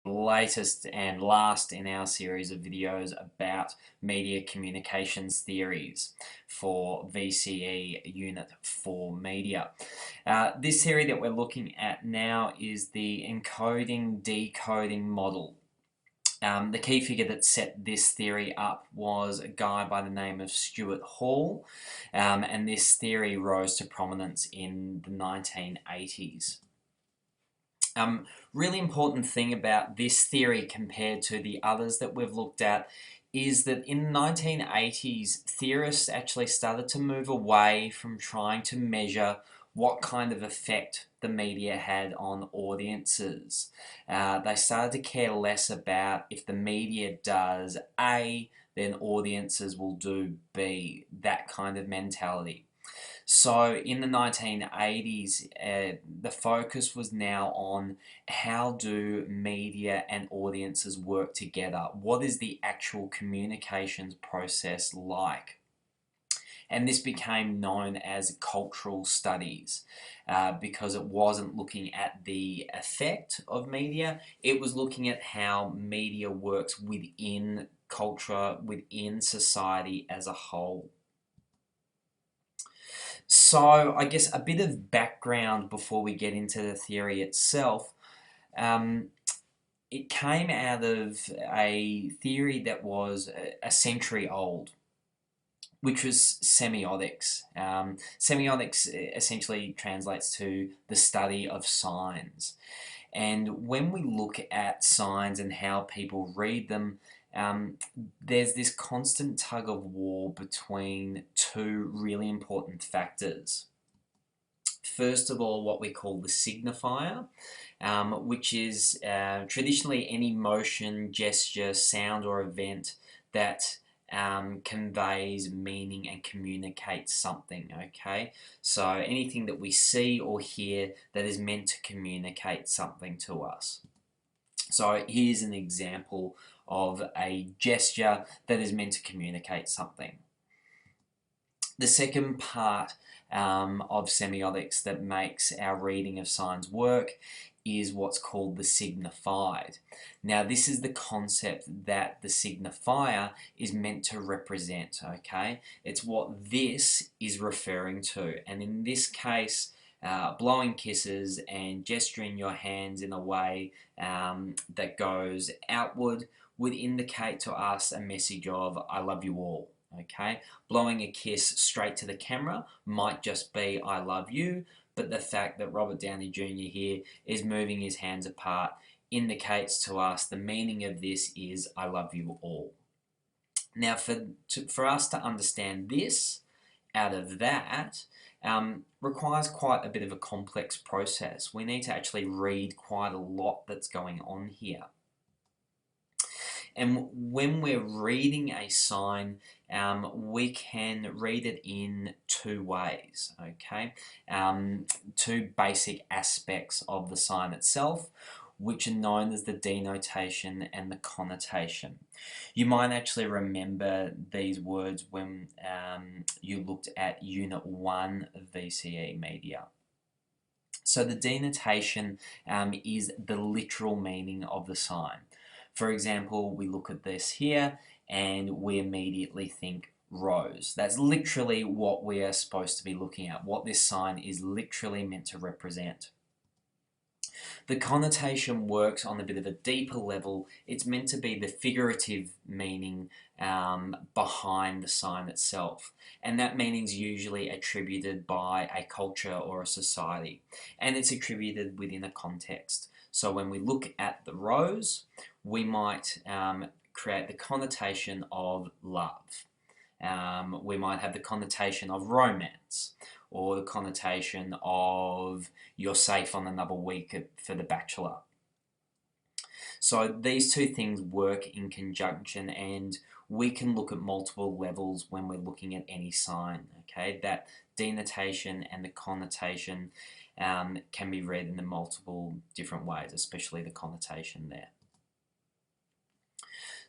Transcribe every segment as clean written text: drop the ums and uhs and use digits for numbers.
Latest and last in our series of videos about media communications theories for VCE Unit 4 Media. This theory that we're looking at now is the encoding decoding model. The key figure that set this theory up was a guy by the name of Stuart Hall, and this theory rose to prominence in the 1980s. Really important thing about this theory compared to the others that we've looked at is that in the 1980s, theorists actually started to move away from trying to measure what kind of effect the media had on audiences. They started to care less about if the media does A, then audiences will do B, that kind of mentality. So in the 1980s, the focus was now on how do media and audiences work together? What is the actual communications process like? And this became known as cultural studies because it wasn't looking at the effect of media, it was looking at how media works within culture, within society as a whole. So I guess a bit of background before we get into the theory itself. Um, it came out of a theory that was a century old, which was semiotics. Semiotics essentially translates to the study of signs. And when we look at signs and how people read them, um, there's this constant tug of war between two really important factors. First of all, what we call the signifier, which is traditionally any motion, gesture, sound, or event that conveys meaning and communicates something, okay? So anything that we see or hear that is meant to communicate something to us. So here's an example of a gesture that is meant to communicate something. The second part of semiotics that makes our reading of signs work is what's called the signified. Now, this is the concept that the signifier is meant to represent, okay? It's what this is referring to. And in this case, blowing kisses and gesturing your hands in a way that goes outward would indicate to us a message of, I love you all. Okay, blowing a kiss straight to the camera might just be I love you, but the fact that Robert Downey Jr. here is moving his hands apart indicates to us the meaning of this is I love you all. Now, for us to understand this out of that requires quite a bit of a complex process. We need to actually read quite a lot that's going on here. And when we're reading a sign, we can read it in two ways, okay? Two basic aspects of the sign itself, which are known as the denotation and the connotation. You might actually remember these words when you looked at Unit 1 of VCE Media. So the denotation is the literal meaning of the sign. For example, we look at this here and we immediately think rose. That's literally what we are supposed to be looking at, what this sign is literally meant to represent. The connotation works on a bit of a deeper level. It's meant to be the figurative meaning behind the sign itself. And that meaning is usually attributed by a culture or a society. And it's attributed within a context. So when we look at the rose, we might create the connotation of love. We might have the connotation of romance or the connotation of you're safe on another week for The Bachelor. So these two things work in conjunction and we can look at multiple levels when we're looking at any sign, okay? That denotation and the connotation can be read in the multiple different ways, especially the connotation there.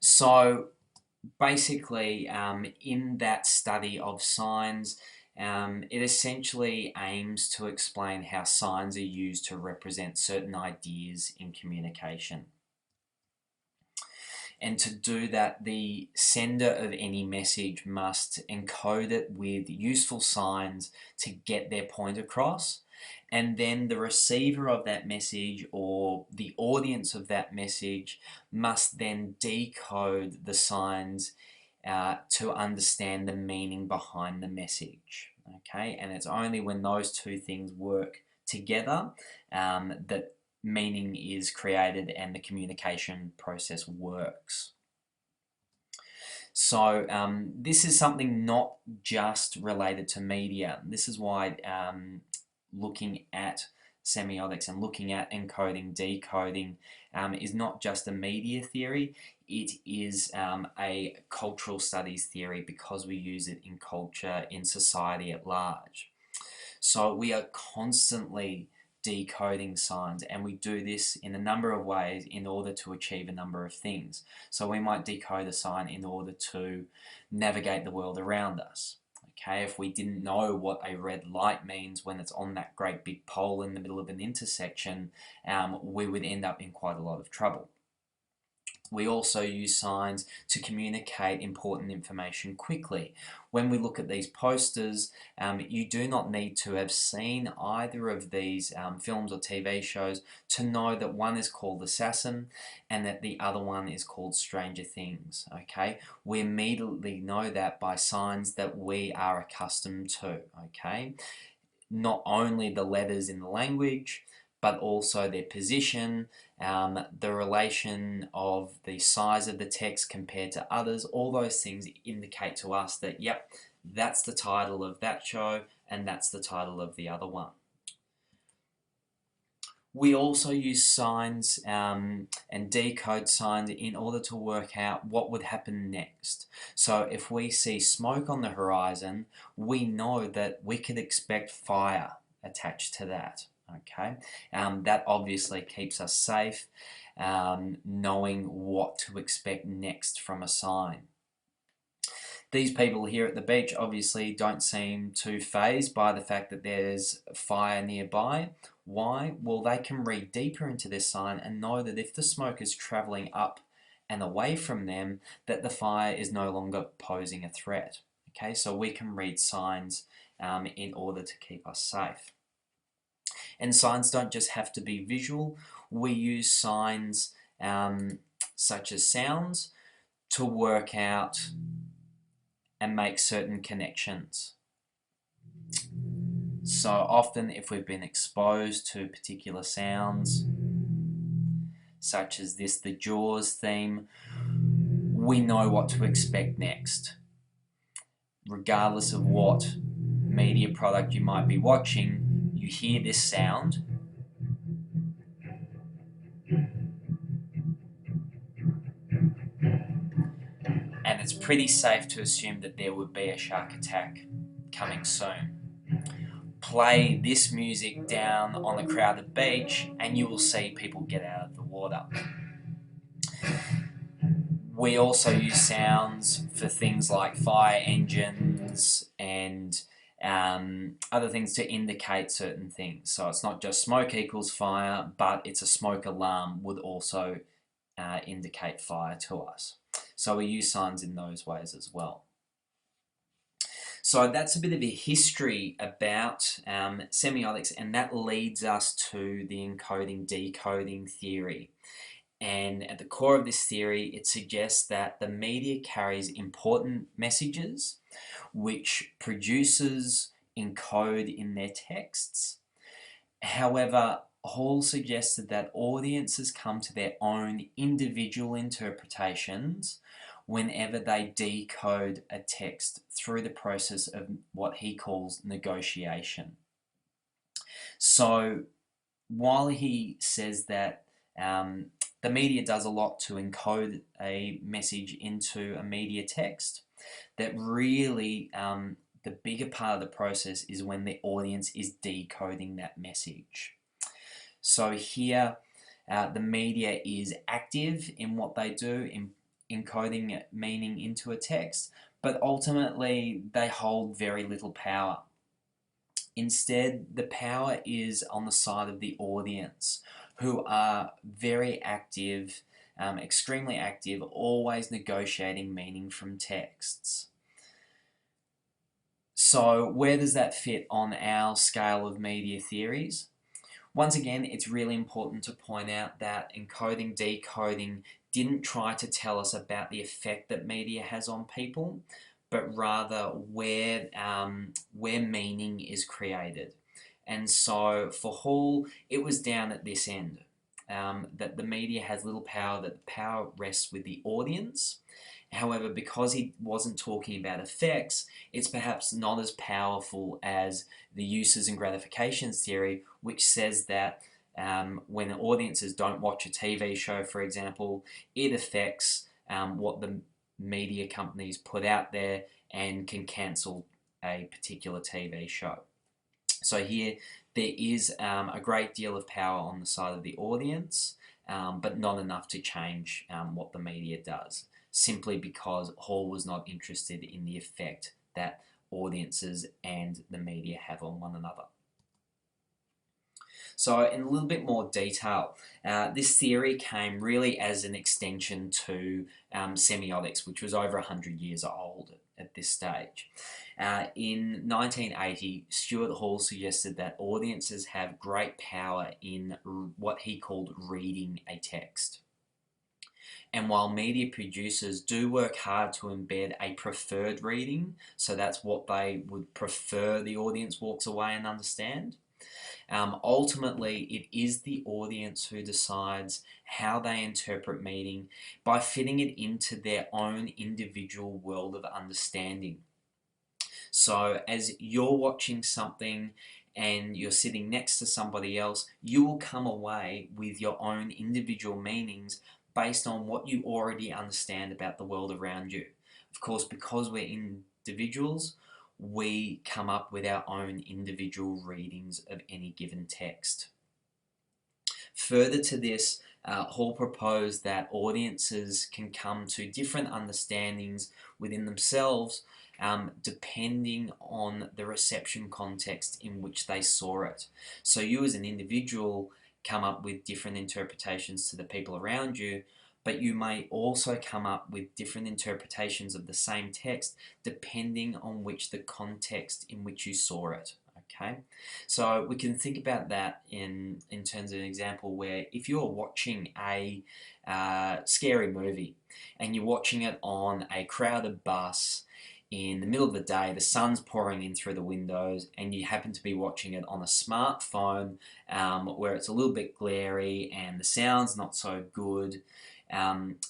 So basically, in that study of signs, it essentially aims to explain how signs are used to represent certain ideas in communication. And to do that, the sender of any message must encode it with useful signs to get their point across. And then the receiver of that message, or the audience of that message, must then decode the signs to understand the meaning behind the message. Okay, and it's only when those two things work together that meaning is created and the communication process works. So this is something not just related to media. This is why looking at semiotics and looking at encoding, decoding is not just a media theory, it is a cultural studies theory, because we use it in culture, in society at large. So we are constantly decoding signs, and we do this in a number of ways in order to achieve a number of things. So we might decode a sign in order to navigate the world around us. Okay, if we didn't know what a red light means when it's on that great big pole in the middle of an intersection, we would end up in quite a lot of trouble. We also use signs to communicate important information quickly. When we look at these posters, you do not need to have seen either of these films or TV shows to know that one is called Assassin and that the other one is called Stranger Things. Okay, we immediately know that by signs that we are accustomed to. Okay, not only the letters in the language, but also their position, the relation of the size of the text compared to others. All those things indicate to us that, yep, that's the title of that show and that's the title of the other one. We also use signs and decode signs in order to work out what would happen next. So if we see smoke on the horizon, we know that we could expect fire attached to that. Okay, that obviously keeps us safe, knowing what to expect next from a sign. These people here at the beach obviously don't seem too fazed by the fact that there's fire nearby. Why? Well, they can read deeper into this sign and know that if the smoke is traveling up and away from them, that the fire is no longer posing a threat. Okay, so we can read signs in order to keep us safe. And signs don't just have to be visual. We use signs such as sounds to work out and make certain connections. So often if we've been exposed to particular sounds, such as this, the Jaws theme, we know what to expect next. Regardless of what media product you might be watching, you hear this sound, and it's pretty safe to assume that there would be a shark attack coming soon. Play this music down on a crowded beach and you will see people get out of the water. We also use sounds for things like fire engines and other things to indicate certain things. So it's not just smoke equals fire, but it's a smoke alarm would also indicate fire to us. So we use signs in those ways as well. So that's a bit of a history about semiotics, and that leads us to the encoding decoding theory. And at the core of this theory, it suggests that the media carries important messages which producers encode in their texts. However, Hall suggested that audiences come to their own individual interpretations whenever they decode a text through the process of what he calls negotiation. So while he says that the media does a lot to encode a message into a media text, that really the bigger part of the process is when the audience is decoding that message. So here the media is active in what they do in encoding meaning into a text, but ultimately they hold very little power. Instead, the power is on the side of the audience, who are very active extremely active, always negotiating meaning from texts. So where does that fit on our scale of media theories? Once again, it's really important to point out that encoding decoding didn't try to tell us about the effect that media has on people, but rather where meaning is created. And so for Hall, it was down at this end, that the media has little power, that the power rests with the audience. However, because he wasn't talking about effects, it's perhaps not as powerful as the uses and gratifications theory, which says that when audiences don't watch a TV show, for example, it affects what the media companies put out there and can cancel a particular TV show. So here there is a great deal of power on the side of the audience, but not enough to change what the media does, simply because Hall was not interested in the effect that audiences and the media have on one another. So in a little bit more detail, this theory came really as an extension to semiotics, which was over 100 years old at this stage. In 1980, Stuart Hall suggested that audiences have great power in what he called reading a text. And while media producers do work hard to embed a preferred reading, so that's what they would prefer the audience walks away and understand, ultimately it is the audience who decides how they interpret meaning by fitting it into their own individual world of understanding. So as you're watching something and you're sitting next to somebody else, you will come away with your own individual meanings based on what you already understand about the world around you. Of course, because we're individuals, we come up with our own individual readings of any given text. Further to this, Hall proposed that audiences can come to different understandings within themselves depending on the reception context in which they saw it. So you as an individual come up with different interpretations to the people around you, but you may also come up with different interpretations of the same text depending on the context in which you saw it. Okay, so we can think about that in terms of an example where if you're watching a scary movie and you're watching it on a crowded bus in the middle of the day, the sun's pouring in through the windows, and you happen to be watching it on a smartphone where it's a little bit glary and the sound's not so good,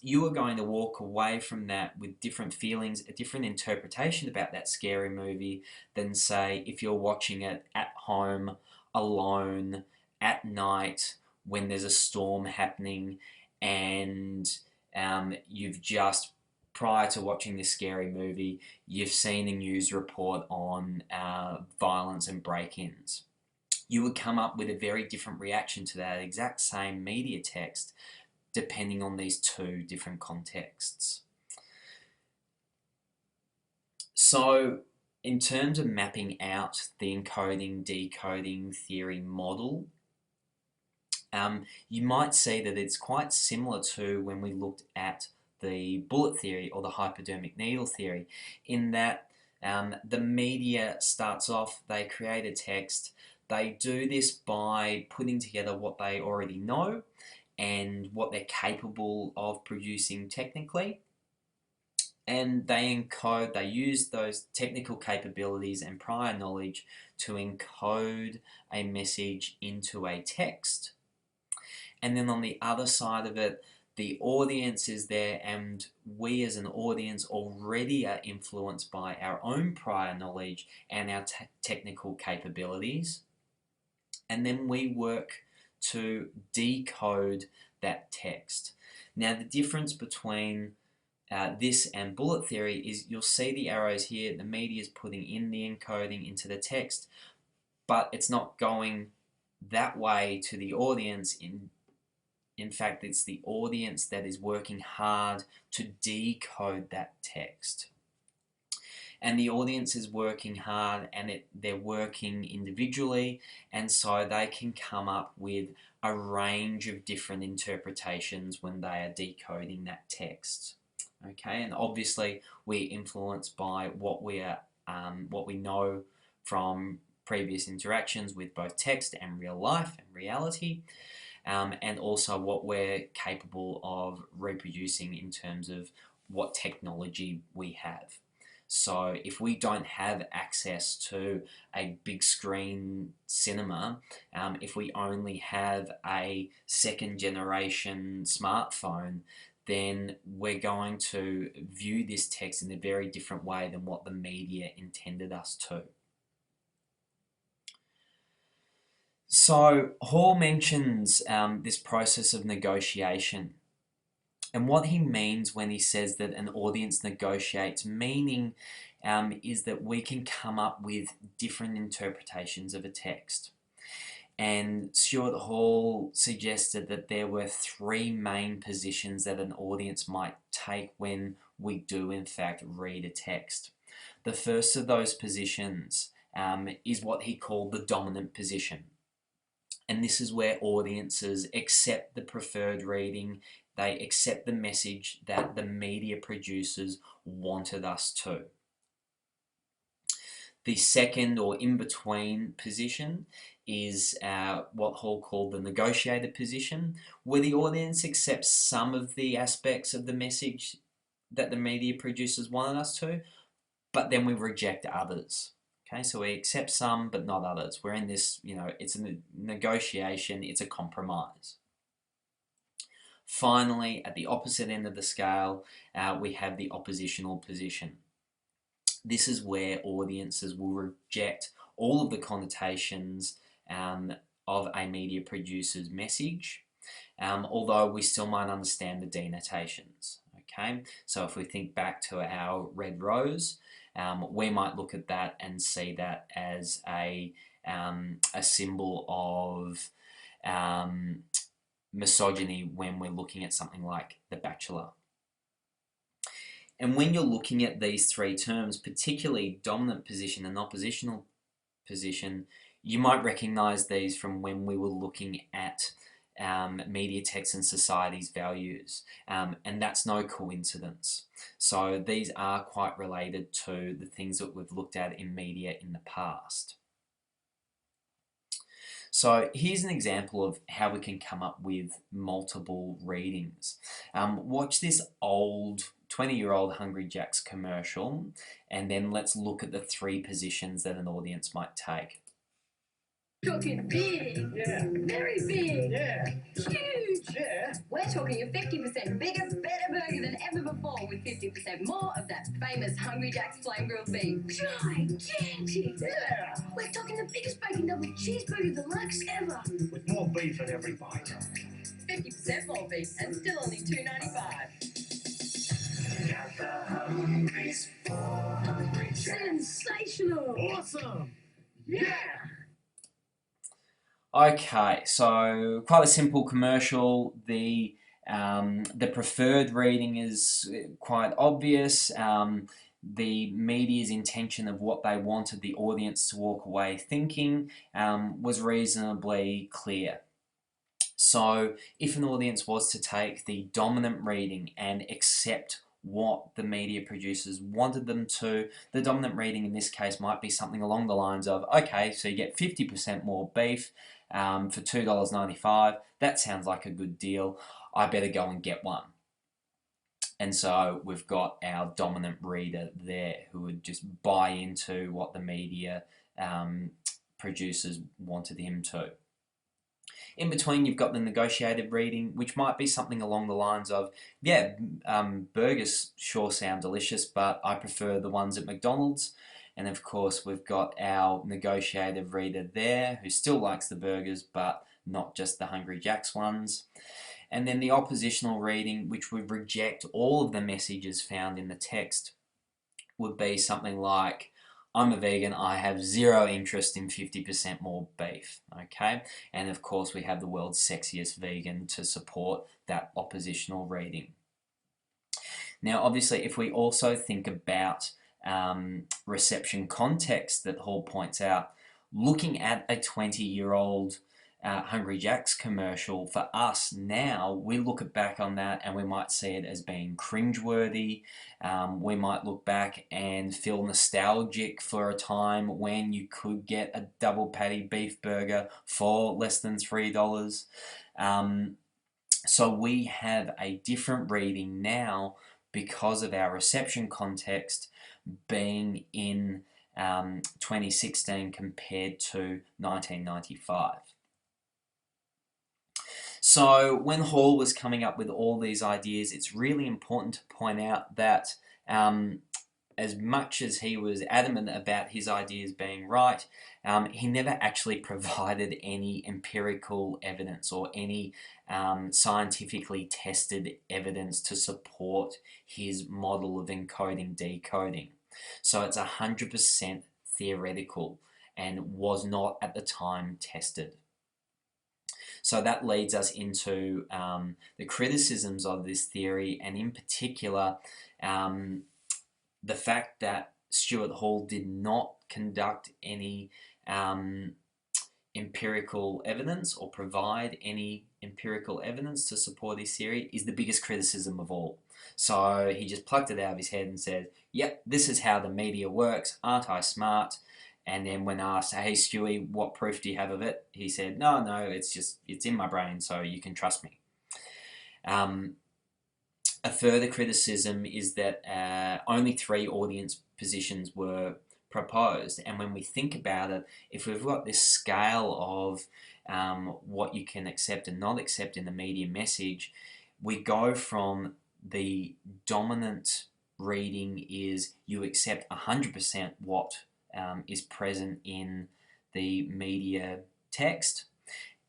you are going to walk away from that with different feelings, a different interpretation about that scary movie than, say, if you're watching it at home, alone, at night, when there's a storm happening, and you've just, prior to watching this scary movie, you've seen a news report on violence and break-ins. You would come up with a very different reaction to that exact same media text depending on these two different contexts. So in terms of mapping out the encoding decoding theory model, you might see that it's quite similar to when we looked at the bullet theory or the hypodermic needle theory, in that the media starts off, they create a text, they do this by putting together what they already know and what they're capable of producing technically, and they use those technical capabilities and prior knowledge to encode a message into a text. And then on the other side of it, the audience is there, and we as an audience already are influenced by our own prior knowledge and our technical capabilities. And then we work to decode that text. Now, the difference between this and bullet theory is you'll see the arrows here, the media is putting in the encoding into the text, but it's not going that way to the audience. In fact, it's the audience that is working hard to decode that text. And the audience is working hard, and they're working individually, and so they can come up with a range of different interpretations when they are decoding that text. Okay, and obviously we're influenced by what we know from previous interactions with both text and real life and reality, and also what we're capable of reproducing in terms of what technology we have. So if we don't have access to a big screen cinema, if we only have a second generation smartphone, then we're going to view this text in a very different way than what the media intended us to. So Hall mentions this process of negotiation. And what he means when he says that an audience negotiates, meaning is that we can come up with different interpretations of a text. And Stuart Hall suggested that there were three main positions that an audience might take when we do in fact read a text. The first of those positions is what he called the dominant position. And this is where audiences accept the preferred reading, they accept the message that the media producers wanted us to. The second or in-between position is what Hall called the negotiated position, where the audience accepts some of the aspects of the message that the media producers wanted us to, but then we reject others. Okay, so we accept some, but not others. We're in this, it's a negotiation, it's a compromise. Finally, at the opposite end of the scale, we have the oppositional position. This is where audiences will reject all of the connotations of a media producer's message, although we still might understand the denotations. Okay, so if we think back to our red rose, we might look at that and see that as a symbol of misogyny when we're looking at something like The Bachelor. And when you're looking at these three terms, particularly dominant position and oppositional position, you might recognize these from when we were looking at media text and society's values, and that's no coincidence. So these are quite related to the things that we've looked at in media in the past. So here's an example of how we can come up with multiple readings. Watch this old 20-year-old Hungry Jack's commercial, and then let's look at the three positions that an audience might take. Talking big, yeah, very big, yeah, huge. Yeah. We're talking a 50% bigger, better burger than ever before with 50% more of that famous Hungry Jack's flame grilled beef. Gigantic. Yeah. We're talking the biggest bacon double cheeseburger deluxe ever. With more beef in every bite. 50% more beef and still only $2.95. Got the hungries for Hungry Jack. Sensational. Awesome. Yeah. Okay, so quite a simple commercial. The preferred reading is quite obvious. The media's intention of what they wanted the audience to walk away thinking was reasonably clear. So if an audience was to take the dominant reading and accept what the media producers wanted them to, the dominant reading in this case might be something along the lines of, okay, so you get 50% more beef for $2.95. That sounds like a good deal. I better go and get one. And so we've got our dominant reader there who would just buy into what the media producers wanted him to. In between, you've got the negotiated reading, which might be something along the lines of, yeah, burgers sure sound delicious, but I prefer the ones at McDonald's. And of course, we've got our negotiated reader there who still likes the burgers, but not just the Hungry Jack's ones. And then the oppositional reading, which would reject all of the messages found in the text, would be something like, I'm a vegan, I have zero interest in 50% more beef, okay? And of course we have the world's sexiest vegan to support that oppositional reading. Now obviously if we also think about reception context that Hall points out, looking at a 20-year-old Hungry Jack's commercial, for us now, we look back on that and we might see it as being cringeworthy. We might look back and feel nostalgic for a time when you could get a double patty beef burger for less than $3. So we have a different reading now because of our reception context being in 2016 compared to 1995. So when Hall was coming up with all these ideas, it's really important to point out that as much as he was adamant about his ideas being right, he never actually provided any empirical evidence or any scientifically tested evidence to support his model of encoding decoding. So it's 100% theoretical and was not at the time tested. So that leads us into the criticisms of this theory, and in particular, the fact that Stuart Hall did not conduct any empirical evidence or provide any empirical evidence to support his theory is the biggest criticism of all. So he just plucked it out of his head and said, yep, this is how the media works, aren't I smart? And then when asked, hey Stewie, what proof do you have of it? He said, no, it's in my brain, so you can trust me. A further criticism is that only 3 audience positions were proposed, and when we think about it, if we've got this scale of what you can accept and not accept in the media message, we go from the dominant reading is you accept 100% what is present in the media text.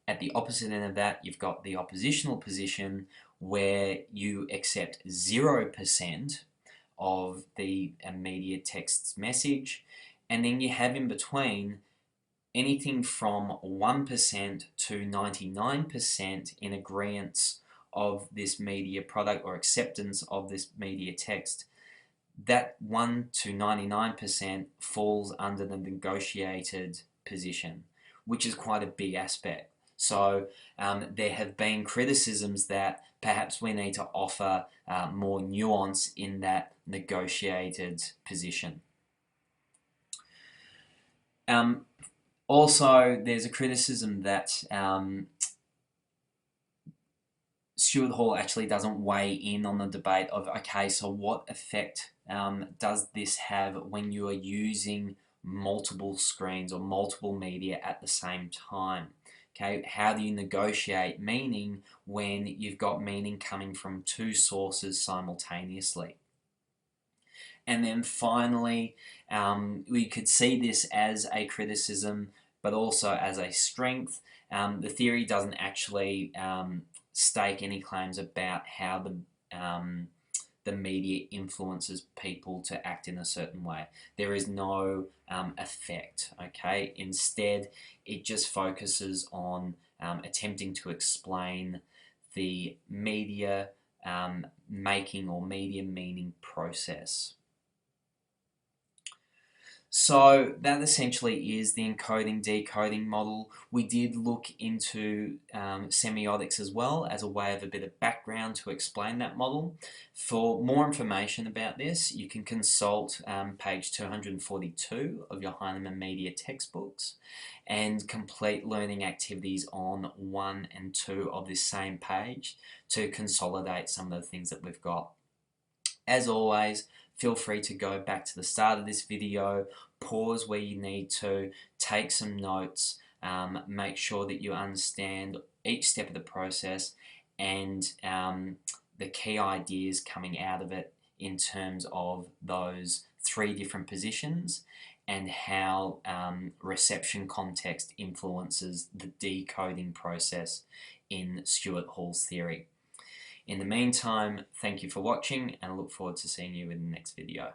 At the opposite end of that, you've got the oppositional position where you accept 0% of the media text's message, and then you have in between anything from 1% to 99% in agreement of this media product or acceptance of this media text. That 1 to 99% falls under the negotiated position, which is quite a big aspect. So there have been criticisms that perhaps we need to offer more nuance in that negotiated position. Also, there's a criticism that Stuart Hall actually doesn't weigh in on the debate of, okay, so what effect does this have when you are using multiple screens or multiple media at the same time? Okay, how do you negotiate meaning when you've got meaning coming from 2 sources simultaneously? And then finally, we could see this as a criticism, but also as a strength. The theory doesn't actually stake any claims about how the media influences people to act in a certain way. There is no effect, okay? Instead, it just focuses on attempting to explain the media making or media meaning process. So that essentially is the encoding decoding model. We did look into semiotics as well as a way of a bit of background to explain that model. For more information about this, you can consult page 242 of your Heinemann Media textbooks and complete learning activities on 1 and 2 of this same page to consolidate some of the things that we've got. As always, feel free to go back to the start of this video, pause where you need to, take some notes, make sure that you understand each step of the process and the key ideas coming out of it in terms of those 3 different positions and how reception context influences the decoding process in Stuart Hall's theory. In the meantime, thank you for watching and I look forward to seeing you in the next video.